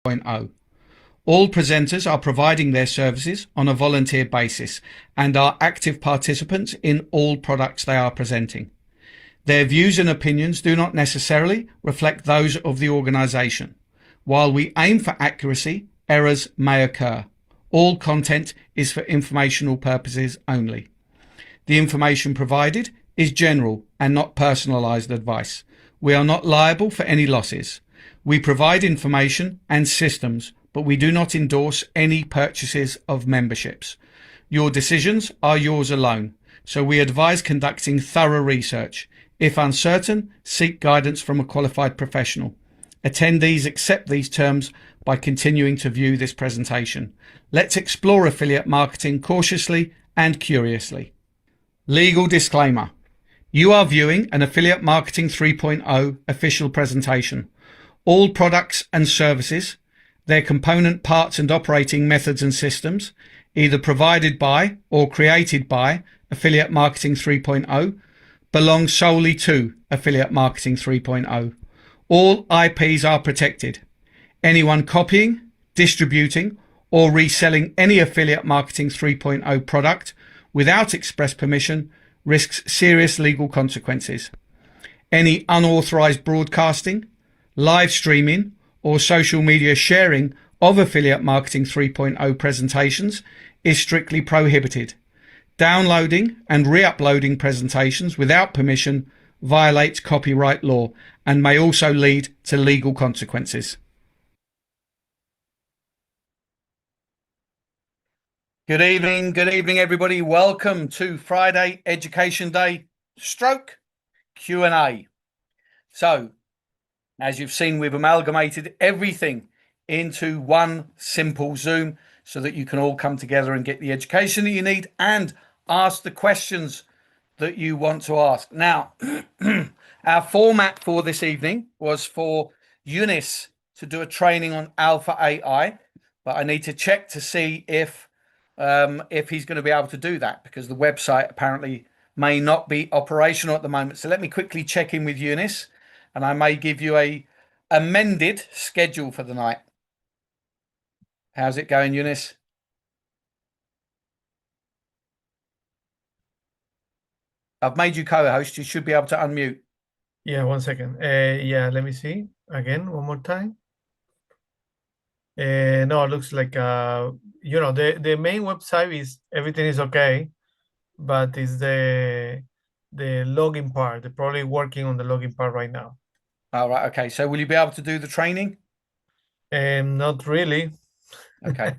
3.0. All presenters are providing their services on a volunteer basis and are active participants in all products they are presenting. Their views and opinions do not necessarily reflect those of the organisation. While we aim for accuracy, errors may occur. All content is for informational purposes only. The information provided is general and not personalised advice. We are not liable for any losses. We provide information and systems, but we do not endorse any purchases of memberships. Your decisions are yours alone, so we advise conducting thorough research. If uncertain, seek guidance from a qualified professional. Attendees accept these terms by continuing to view this presentation. Let's explore affiliate marketing cautiously and curiously. Legal disclaimer. You are viewing an Affiliate Marketing 3.0 official presentation. All products and services, their component parts and operating methods and systems, either provided by or created by Affiliate Marketing 3.0, belong solely to Affiliate Marketing 3.0. All IPs are protected. Anyone copying, distributing, or reselling any Affiliate Marketing 3.0 product without express permission risks serious legal consequences. Any unauthorized broadcasting, live streaming, or social media sharing of Affiliate Marketing 3.0 presentations is strictly prohibited. Downloading and re-uploading presentations without permission violates copyright law and may also lead to legal consequences. Good evening everybody. Welcome to Friday Education Day stroke Q&A. So, as you've seen, we've amalgamated everything into one simple Zoom so that you can all come together and get the education that you need and ask the questions that you want to ask. Now, our format for this evening was for Eunice to do a training on Alpha AI, but I need to check to see if he's going to be able to do that because the website apparently may not be operational at the moment. So let me quickly check in with Eunice and I may give you a amended schedule for the night. How's it going, Eunice? I've made you co-host. You should be able to unmute. Yeah, 1 second. Yeah, let me see again one more time. No, it looks like the main website is everything is okay, but it's the login part. They're probably working on the login part right now. All right. Okay. So will you be able to do the training? Not really. Okay.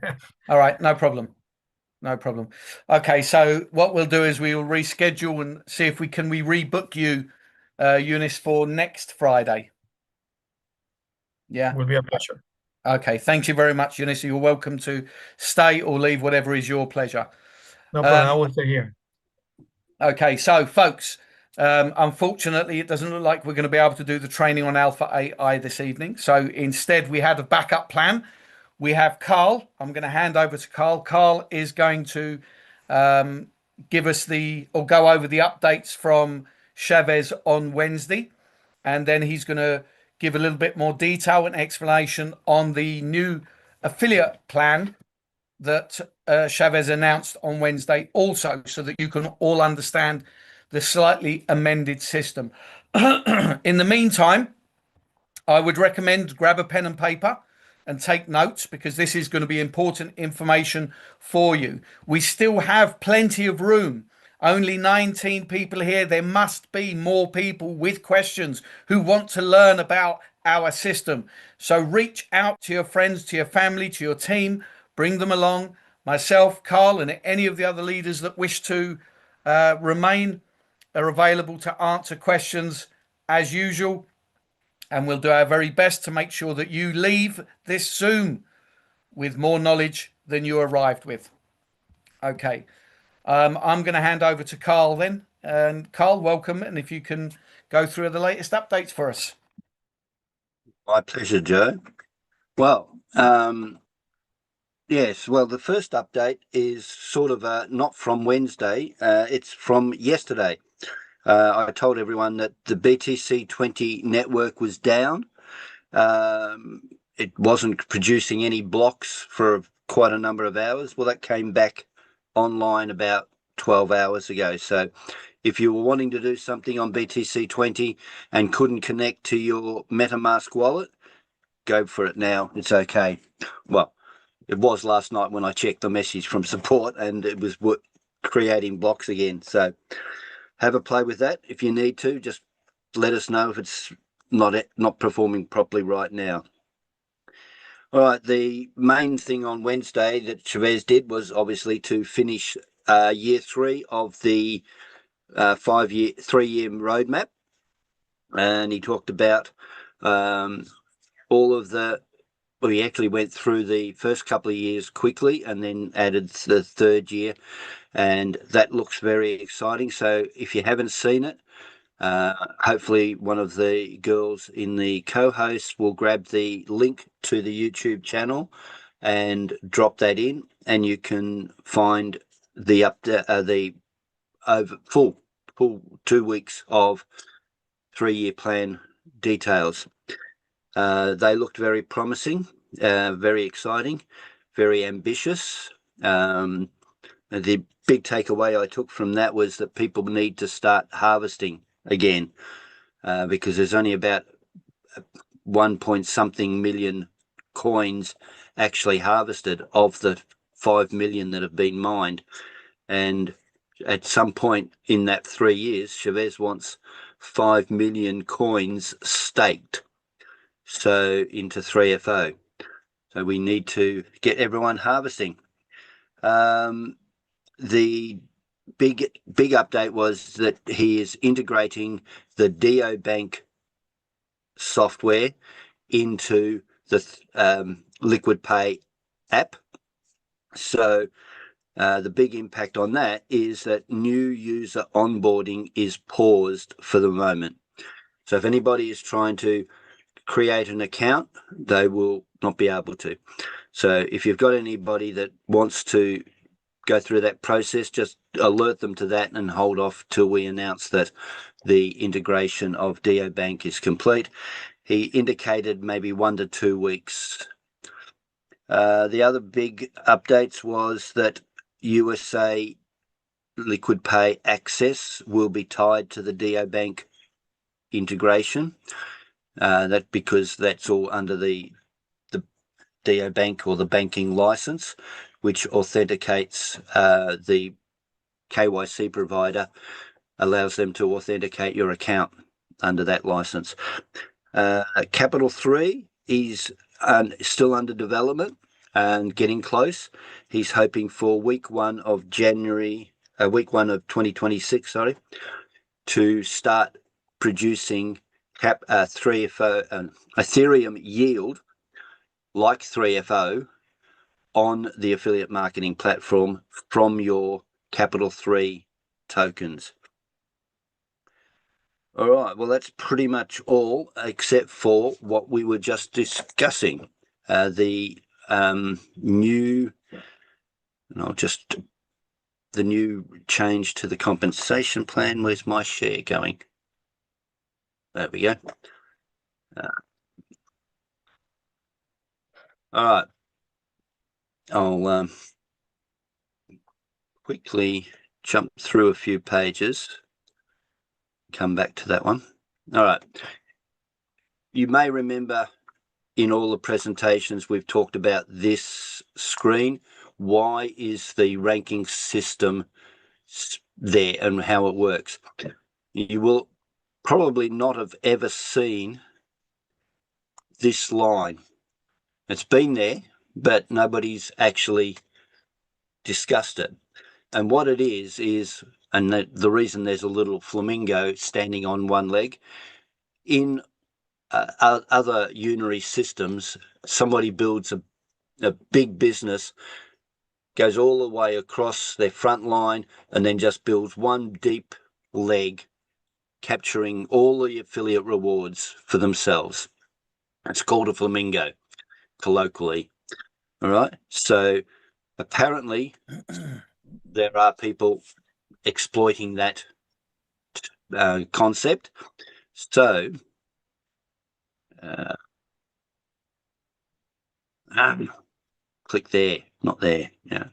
All right. No problem. No problem. Okay. So what we'll do is we will reschedule and see if we rebook you, Eunice, for next Friday. Yeah. Will be a pleasure. Okay. Thank you very much, Eunice. You're welcome to stay or leave, whatever is your pleasure. No problem. I will stay here. Okay. So, folks, unfortunately, it doesn't look like we're going to be able to do the training on Alpha AI this evening. So instead, we had a backup plan. We have Carl. I'm going to hand over to Carl. Carl is going to give us go over the updates from Chavez on Wednesday. And then he's going to give a little bit more detail and explanation on the new affiliate plan that Chavez announced on Wednesday also, so that you can all understand the slightly amended system. In the meantime, I would recommend grab a pen and paper and take notes because this is going to be important information for you. We still have plenty of room. Only 19 people here. There must be more people with questions who want to learn about our system. So reach out to your friends, to your family, to your team, bring them along. Myself, Carl, and any of the other leaders that wish to remain are available to answer questions as usual. And we'll do our very best to make sure that you leave this Zoom with more knowledge than you arrived with. Okay. I'm going to hand over to Carl then. And Carl, welcome. And if you can go through the latest updates for us. My pleasure, Joe. Well, yes, well, the first update is sort of not from Wednesday. It's from yesterday. I told everyone that the BTC 20 network was down. it wasn't producing any blocks for quite a number of hours. Well, that came back online about 12 hours ago. So if you were wanting to do something on BTC20 and couldn't connect to your MetaMask wallet, go for it now. It's okay. Well, it was last night when I checked the message from support and it was creating blocks again. So have a play with that. If you need to, just let us know if it's not performing properly right now. All right, the main thing on Wednesday that Chavez did was obviously to finish year 3 of the 3-year roadmap. And he talked about all of the, well, he actually went through the first couple of years quickly and then added the 3rd year. And that looks very exciting. So if you haven't seen it, hopefully one of the girls in the co-hosts will grab the link to the YouTube channel and drop that in, and you can find the full 2 weeks of 3-year plan details. They looked very promising, very exciting, very ambitious. The big takeaway I took from that was that people need to start harvesting again, because there's only about 1-point-something million coins actually harvested of the 5 million that have been mined. And at some point in that 3 years, Chavez wants 5 million coins staked, so into 3FO. So we need to get everyone harvesting. The big update was that he is integrating the DeoBank software into the Liquid Pay app. So the big impact on that is that new user onboarding is paused for the moment. So if anybody is trying to create an account, they will not be able to. So if you've got anybody that wants to go through that process, just alert them to that and hold off till we announce that the integration of DeoBank is complete. He indicated maybe 1 to 2 weeks. The other big updates was that USA Liquid Pay access will be tied to the DeoBank integration. That because that's all under the DeoBank or the banking license, which authenticates the KYC provider, allows them to authenticate your account under that license. Capital 3 is still under development and getting close. He's hoping for week 1 of 2026, to start producing 3FO Ethereum yield like 3FO on the affiliate marketing platform from your Capital 3 tokens. All right, well, that's pretty much all except for what we were just discussing. The new change to the compensation plan. Where's my share going? There we go. All right. I'll quickly jump through a few pages. Come back to that one. All right. You may remember in all the presentations we've talked about this screen. Why is the ranking system there and how it works? You will probably not have ever seen this line. It's been there, but nobody's actually discussed it. And what it is, and the reason there's a little flamingo standing on one leg, in other unary systems, somebody builds a big business, goes all the way across their front line, and then just builds one deep leg, capturing all the affiliate rewards for themselves. It's called a flamingo, colloquially. All right. So apparently there are people exploiting that concept. So Click there, not there. Yeah.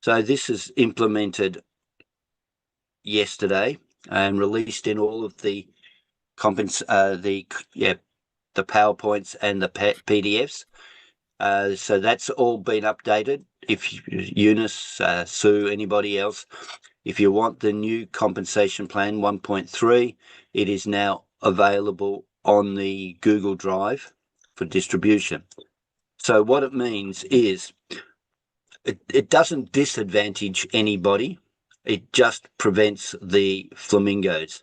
So this is implemented yesterday and released in all of the the PowerPoints and the PDFs. So that's all been updated. If Eunice, Sue, anybody else, if you want the new compensation plan 1.3, it is now available on the Google Drive for distribution. So what it means is it doesn't disadvantage anybody. It just prevents the flamingos.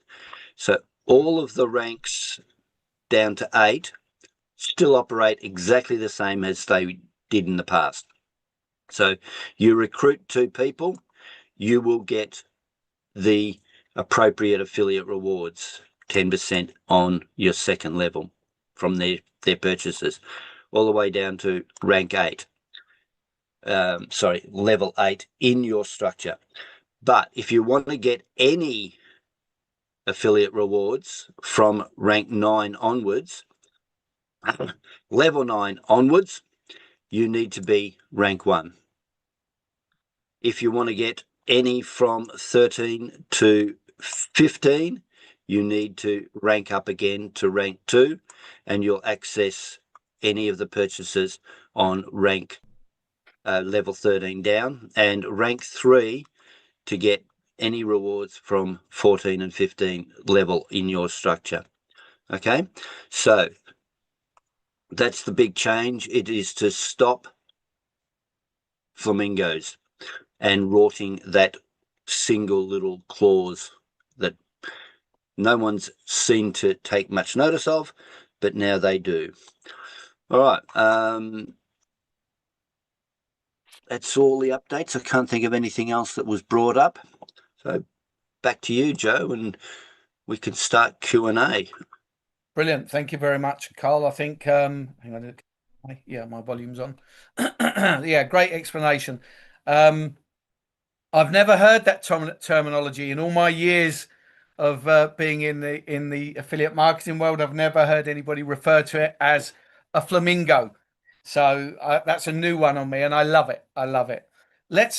So all of the ranks down to 8 still operate exactly the same as they did in the past. So you recruit 2 people, you will get the appropriate affiliate rewards, 10% on your second level from their purchases, all the way down to rank 8. Level 8 in your structure. But if you want to get any affiliate rewards from rank 9 onwards, level 9 onwards, you need to be rank 1. If you want to get any from 13 to 15, you need to rank up again to rank 2, and you'll access any of the purchases on rank level 13 down, and rank 3 to get any rewards from 14 and 15 level in your structure. Okay, so that's the big change. It is to stop flamingos and rorting that single little clause that no one's seen to take much notice of, but now they do. All right. That's all the updates. I can't think of anything else that was brought up. So back to you, Joe, and we can start Q&A. Brilliant. Thank you very much, Carl. I think, hang on. Yeah, my volume's on. Yeah, great explanation. I've never heard that terminology in all my years of being in the affiliate marketing world. I've never heard anybody refer to it as a flamingo. So that's a new one on me, and I love it. I love it. Let's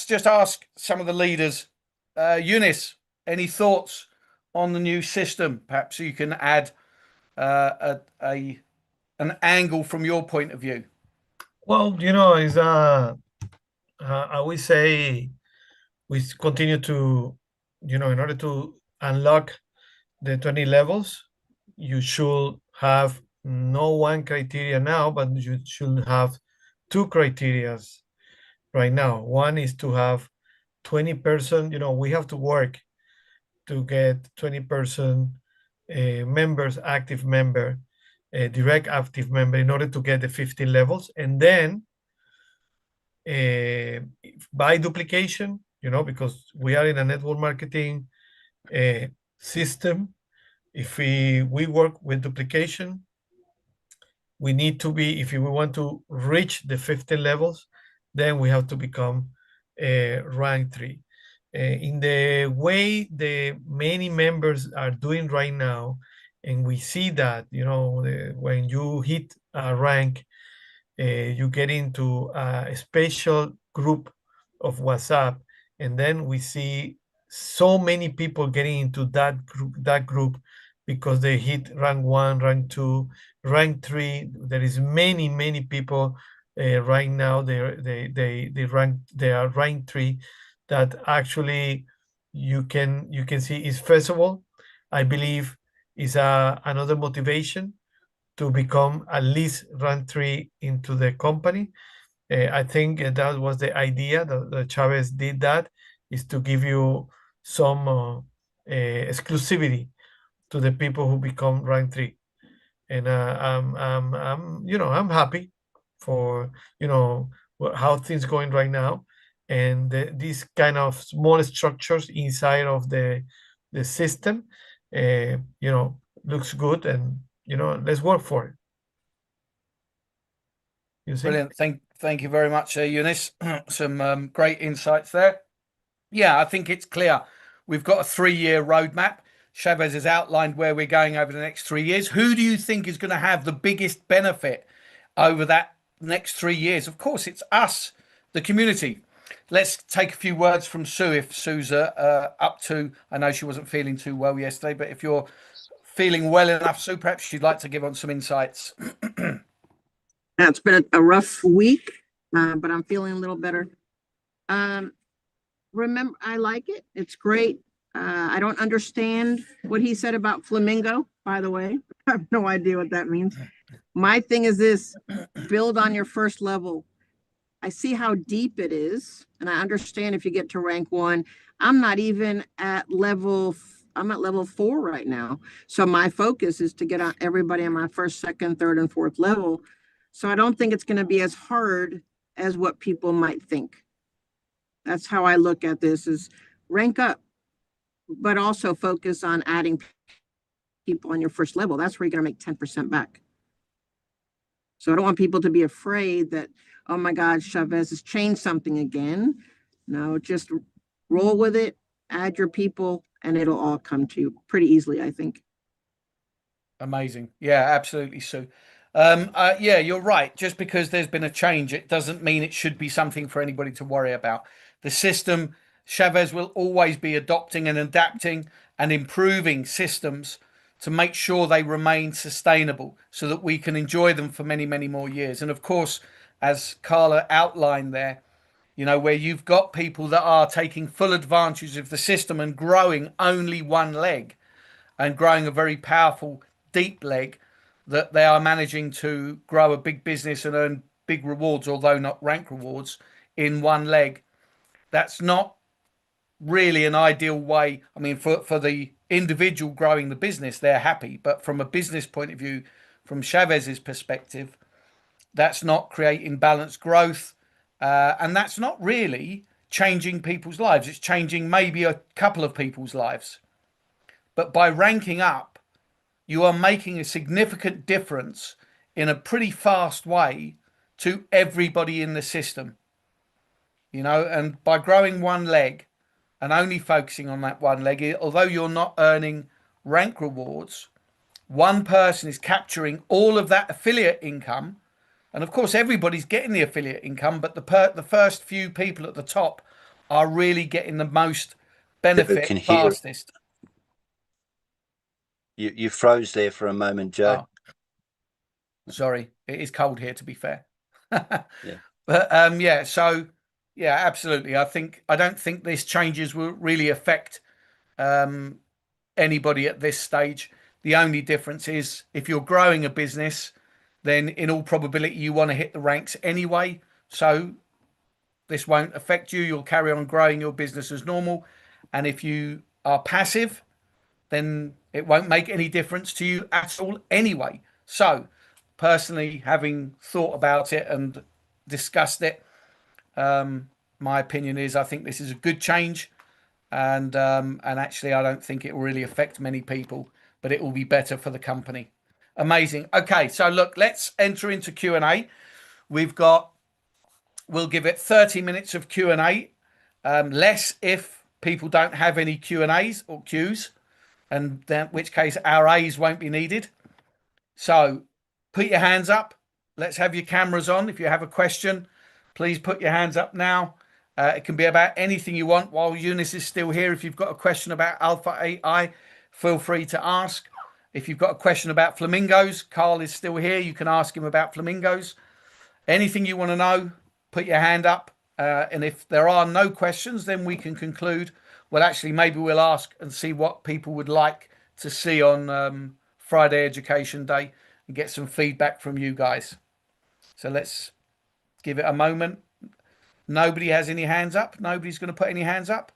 just ask some of the leaders. Eunice, any thoughts on the new system? Perhaps you can add an angle from your point of view. Well, is I would say we continue to, in order to unlock the 20 levels, you should have no one criteria now, but you should have 2 criteria right now. One is to have 20%, we have to work to get 20% members, active member, direct active member, in order to get the 15 levels. And then by duplication, because we are in a network marketing system, if we work with duplication, we need to be, if we want to reach the 15 levels, then we have to become rank 3. In the way the many members are doing right now, and we see that, when you hit a rank, you get into a special group of WhatsApp, and then we see so many people getting into that group because they hit rank 1, rank 2, rank 3. There is many people right now. They are rank 3 that actually you can see is feasible. I believe is another motivation to become at least rank 3 into the company. I think that was the idea that Chavez did, that is to give you some exclusivity to the people who become rank 3. And I'm happy for how things going right now, and these kind of small structures inside of the system looks good, and let's work for it. You see? Brilliant. Thank you very much, Eunice. Some great insights there. Yeah, I think it's clear. We've got a 3-year roadmap. Chavez has outlined where we're going over the next 3 years. Who do you think is going to have the biggest benefit over that next 3 years. Of course, it's us, the community. Let's take a few words from Sue, if Sue's up to. I know she wasn't feeling too well yesterday, but if you're feeling well enough, Sue, perhaps she'd like to give on some insights. Yeah, it's been a rough week, but I'm feeling a little better. Remember, I like it. It's great. I don't understand what he said about flamingo, by the way. I have no idea what that means. My thing is this: build on your first level. I see how deep it is, and I understand if you get to rank 1. I'm not even at I'm at level 4 right now. So my focus is to get on everybody on my first, second, third, and fourth level. So I don't think it's going to be as hard as what people might think. That's how I look at this: is rank up, but also focus on adding people on your first level. That's where you're going to make 10% back. So I don't want people to be afraid that, oh my God, Chavez has changed something again. No, just roll with it, add your people, and it'll all come to you pretty easily, I think. Amazing. Yeah, absolutely, Sue. Yeah, you're right. Just because there's been a change, it doesn't mean it should be something for anybody to worry about. The system, Chavez will always be adopting and adapting and improving systems to make sure they remain sustainable so that we can enjoy them for many, many more years. And of course, as Carla outlined there, where you've got people that are taking full advantage of the system and growing only one leg and growing a very powerful, deep leg, that they are managing to grow a big business and earn big rewards, although not rank rewards, in one leg. That's not really an ideal way. I mean, for the individual growing the business, they're happy. But from a business point of view, from Chavez's perspective, that's not creating balanced growth. And that's not really changing people's lives. It's changing maybe a couple of people's lives. But by ranking up, you are making a significant difference in a pretty fast way to everybody in the system. And by growing one leg and only focusing on that one leg, although you're not earning rank rewards, one person is capturing all of that affiliate income. And of course, everybody's getting the affiliate income, but the first few people at the top are really getting the most benefit fastest. You froze there for a moment, Joe. Oh, sorry, it is cold here, to be fair. Yeah. But yeah, so yeah, absolutely. I don't think these changes will really affect anybody at this stage. The only difference is if you're growing a business, then in all probability you want to hit the ranks anyway. So this won't affect you. You'll carry on growing your business as normal. And if you are passive, then it won't make any difference to you at all anyway. So personally, having thought about it and discussed it, my opinion is I think this is a good change, and actually I don't think it will really affect many people, but it will be better for the company. Amazing. Okay, so look, let's enter into Q&A. We'll give it 30 minutes of Q&A, less if people don't have any Q&As or Qs, and in which case our A's won't be needed. So put your hands up. Let's have your cameras on. If you have a question, please put your hands up now. It can be about anything you want while Eunice is still here. If you've got a question about Alpha AI, feel free to ask. If you've got a question about flamingos, Carl is still here. You can ask him about flamingos. Anything you want to know, put your hand up. And if there are no questions, then we can conclude. Well, actually, maybe we'll ask and see what people would like to see on Friday Education Day and get some feedback from you guys. So let's give it a moment. Nobody has any hands up. Nobody's going to put any hands up.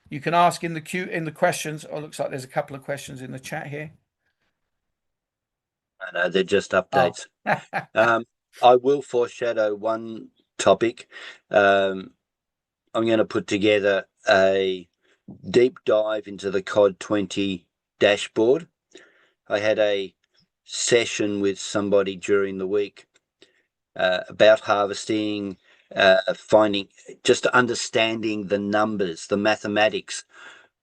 You can ask in the questions. Oh, looks like there's a couple of questions in the chat here. No, they're just updates. Oh. I will foreshadow one topic. I'm going to put together a deep dive into the COD 20 dashboard. I had a session with somebody during the week about harvesting, just understanding the numbers, the mathematics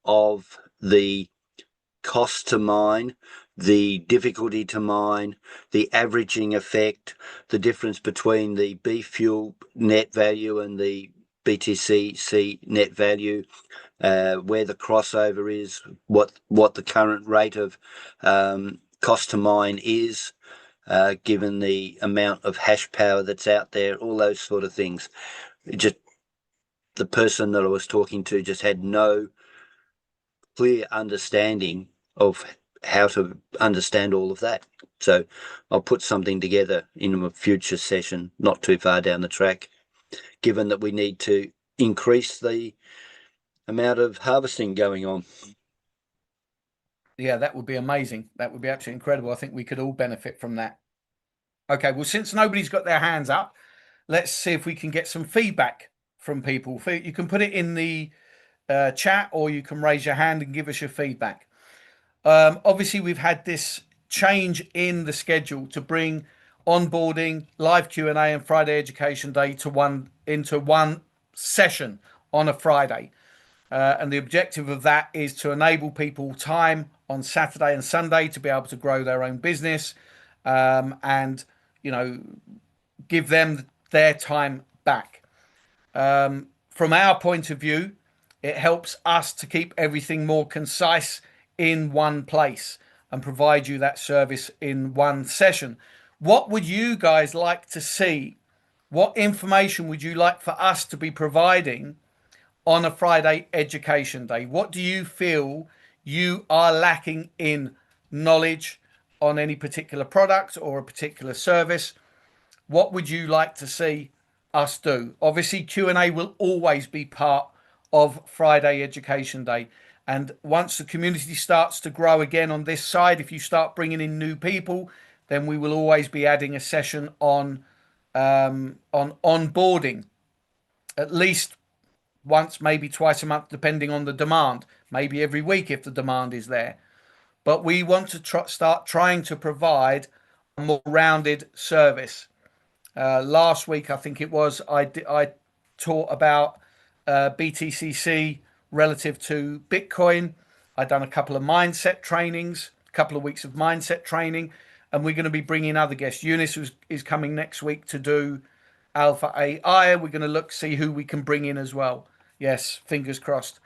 of the cost to mine the difficulty to mine, the averaging effect, the difference between the beef fuel net value and the BTCC net value, where the crossover is, what the current rate of cost to mine is, given the amount of hash power that's out there, all those sort of things. Just the person that I was talking to just had no clear understanding of how to understand all of that. So I'll put something together in a future session, not too far down the track, given that we need to increase the amount of harvesting going on. Yeah, that would be amazing. That would be absolutely incredible. I think we could all benefit from that. Okay, well, since nobody's got their hands up, let's see if we can get some feedback from people. You can put it in the chat, or you can raise your hand and give us your feedback. Obviously, we've had this change in the schedule to bring onboarding, live Q&A, and Friday Education Day into one session on a Friday. And the objective of that is to enable people time on Saturday and Sunday to be able to grow their own business, and give them their time back. From our point of view, it helps us to keep everything more concise in one place and provide you that service in one session. What would you guys like to see? What information would you like for us to be providing on a Friday Education Day? What do you feel you are lacking in knowledge on any particular product or a particular service? What would you like to see us do? Obviously, Q&A will always be part of Friday Education Day. And once the community starts to grow again on this side, if you start bringing in new people, then we will always be adding a session on onboarding, at least once, maybe twice a month, depending on the demand, maybe every week if the demand is there. But we want to start trying to provide a more rounded service. Last week, I think it was, I taught about BTCC relative to Bitcoin. I've done a couple of mindset trainings, a couple of weeks of mindset training, and we're going to be bringing other guests. Eunice is coming next week to do Alpha AI. We're going to see who we can bring in as well. Yes, fingers crossed.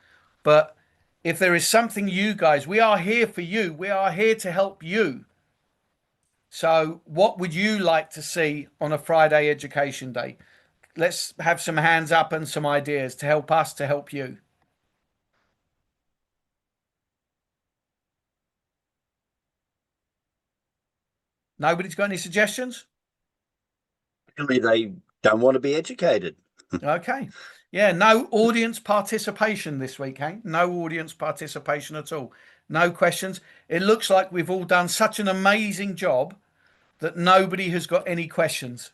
But if there is something you guys, we are here for you. We are here to help you. So what would you like to see on a Friday Education Day? Let's have some hands up and some ideas to help us to help you. Nobody's got any suggestions? Really, they don't want to be educated. Okay. Yeah, no audience participation this week, Hank. No audience participation at all. No questions. It looks like we've all done such an amazing job that nobody has got any questions.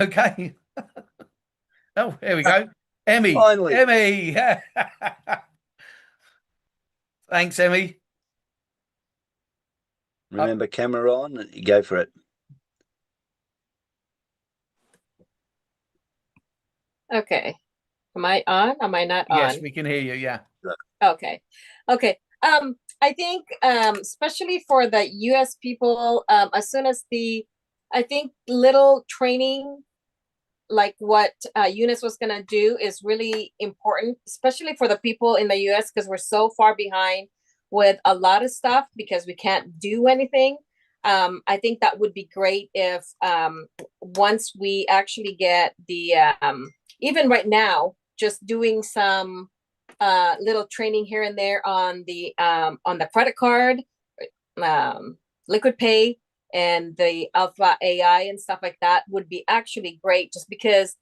Okay. Oh, here we go. Emmy. Finally. Emmy. Thanks, Emmy. Remember, camera on, go for it. Okay. Am I on? Am I not on? Yes, we can hear you. Yeah. Okay. Okay. I think especially for the US people, as soon as I think little training like what Eunice was gonna do is really important, especially for the people in the US, because we're so far behind with a lot of stuff because we can't do anything. I think that would be great if once we actually get the even right now, just doing some little training here and there on the credit card, liquid pay, and the Alpha AI and stuff like that would be actually great, just because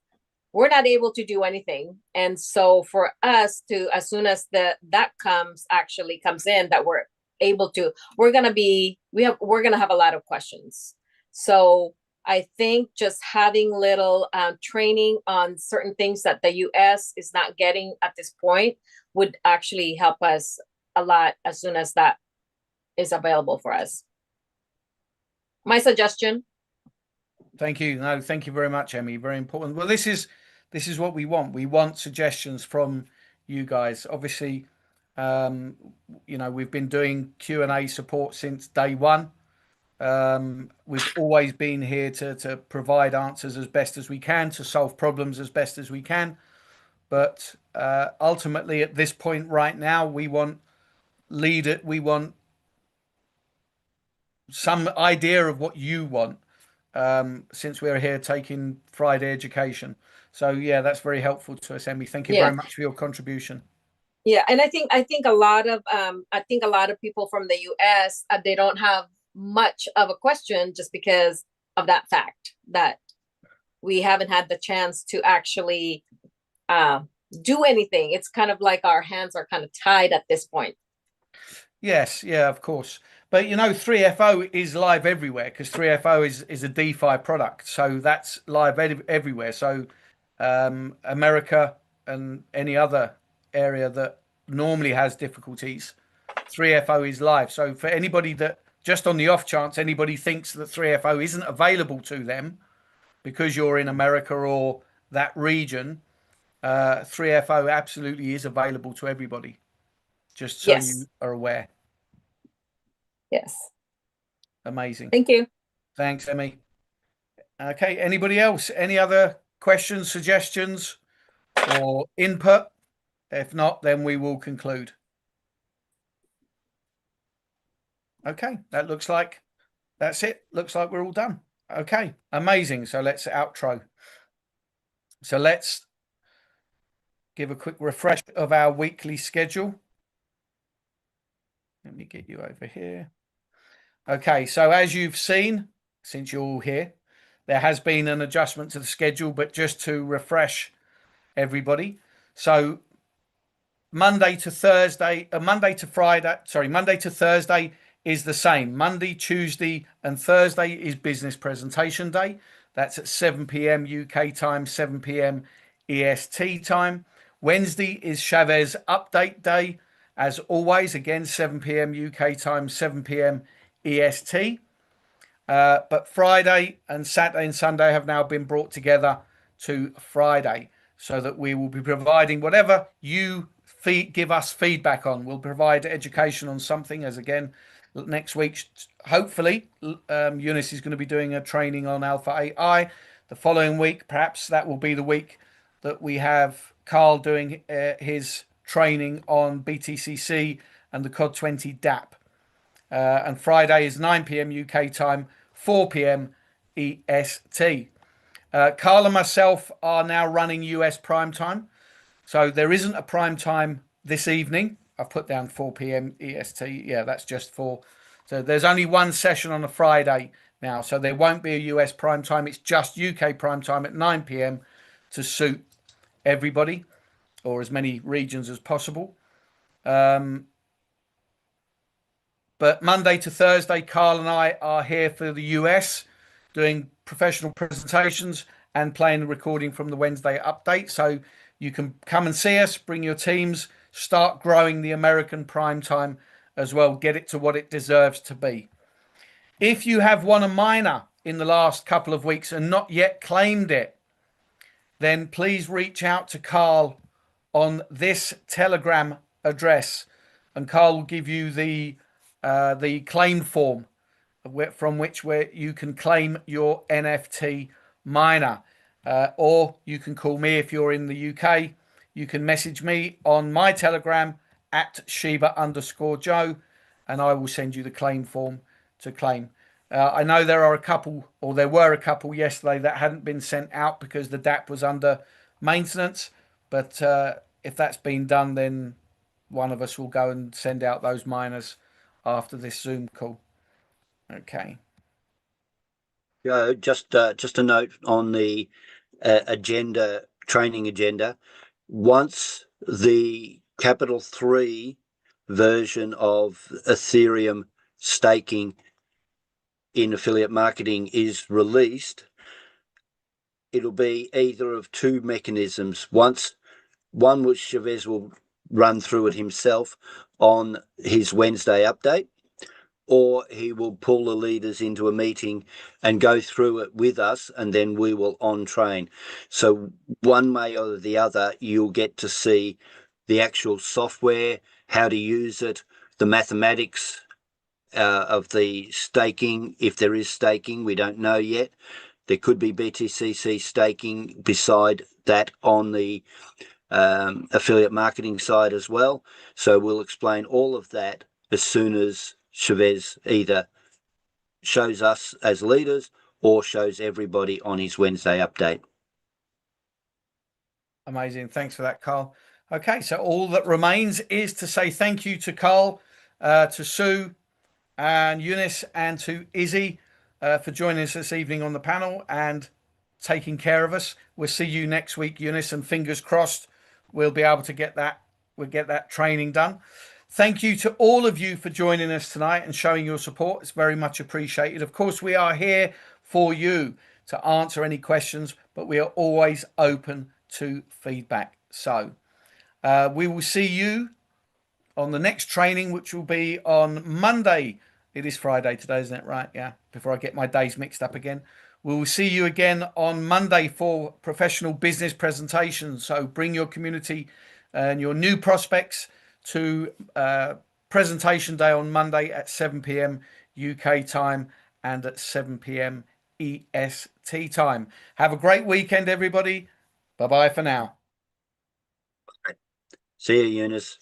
we're not able to do anything. And so for us to, as soon as that comes in, that we're able to, we're gonna have a lot of questions. So I think just having little training on certain things that the US is not getting at this point would actually help us a lot as soon as that is available for us. My suggestion. Thank you. No, thank you very much, Emmy. Very important. Well, this is what we want. We want suggestions from you guys. Obviously, You know, we've been doing Q&A support since day one. We've always been here to provide answers as best as we can, to solve problems as best as we can. But ultimately, at this point right now, we want we want some idea of what you want, since we're here taking Friday education. So yeah, that's very helpful to us, Emmy. Thank you Yeah. very much for your contribution. Yeah, and I think a lot of people from the US, they don't have much of a question just because of that fact that we haven't had the chance to actually do anything. It's kind of like our hands are kind of tied at this point. Yes, yeah, of course. But you know, 3FO is live everywhere because 3FO is a DeFi product. So that's live everywhere. So America and any other area that normally has difficulties, 3FO is live. So for anybody that, just on the off chance anybody thinks that 3FO isn't available to them because you're in America or that region, 3FO absolutely is available to everybody, just so Yes. you are aware. Yes. Amazing. Thank you. Thanks, Emmy. Okay, anybody else? Any other questions, suggestions, or input? If not, then we will conclude. Okay, that looks like that's it. Looks like we're all done. Okay, amazing. So let's outro. So let's give a quick refresh of our weekly schedule. Let me get you over here. Okay, so as you've seen, since you're all here, there has been an adjustment to the schedule, but just to refresh everybody. So Monday to Thursday is the same. Monday, Tuesday, and Thursday is business presentation day. That's at 7 p.m. UK time, 7 p.m. EST time. Wednesday is Chavez update day. As always, again, 7 p.m. UK time, 7 p.m. EST. But Friday and Saturday and Sunday have now been brought together to Friday, so that we will be providing whatever you give us feedback on. We'll provide education on something, as again, next week, hopefully, Eunice is going to be doing a training on Alpha AI. The following week, perhaps that will be the week that we have Carl doing his training on BTCC and the COD20 DApp. And Friday is 9 p.m. UK time, 4 p.m. EST. Carl and myself are now running US prime time. So there isn't a prime time this evening. I've put down 4 p.m. EST. Yeah, that's just for. So there's only one session on a Friday now. So there won't be a US prime time. It's just UK prime time at 9 p.m. to suit everybody, or as many regions as possible. But Monday to Thursday, Carl and I are here for the US doing professional presentations and playing the recording from the Wednesday update. So you can come and see us, bring your teams, start growing the American prime time as well, get it to what it deserves to be. If you have won a minor in the last couple of weeks and not yet claimed it, then please reach out to Carl on this Telegram address, and Carl will give you the claim form from which you can claim your NFT minor. Or you can call me if you're in the UK. You can message me on my Telegram at Shiba_Joe, and I will send you the claim form to claim. I know there are a couple, or there were a couple yesterday that hadn't been sent out because the DApp was under maintenance. But if that's been done, then one of us will go and send out those miners after this Zoom call. Okay. Just a note on the training agenda. Once the Capital 3 version of Ethereum staking in affiliate marketing is released, it'll be either of two mechanisms. One which Chavez will run through it himself on his Wednesday update, or he will pull the leaders into a meeting and go through it with us, and then we will on train. So one way or the other, you'll get to see the actual software, how to use it, the mathematics of the staking. If there is staking, we don't know yet. There could be BTCC staking beside that on the affiliate marketing side as well. So we'll explain all of that as soon as Chavez either shows us as leaders or shows everybody on his Wednesday update. Amazing. Thanks for that, Carl. Okay, so all that remains is to say thank you to Carl, to Sue and Eunice, and to Izzy for joining us this evening on the panel and taking care of us. We'll see you next week, Eunice, and fingers crossed we'll be able to get that training done. Thank you to all of you for joining us tonight and showing your support. It's very much appreciated. Of course, we are here for you to answer any questions, but we are always open to feedback. So we will see you on the next training, which will be on Monday. It is Friday today, isn't it? Right? Yeah. Before I get my days mixed up again. We will see you again on Monday for professional business presentations. So bring your community and your new prospects to presentation day on Monday at 7 p.m. UK time and at 7 p.m. EST time. Have a great weekend, everybody. Bye-bye for now. See you, Eunice.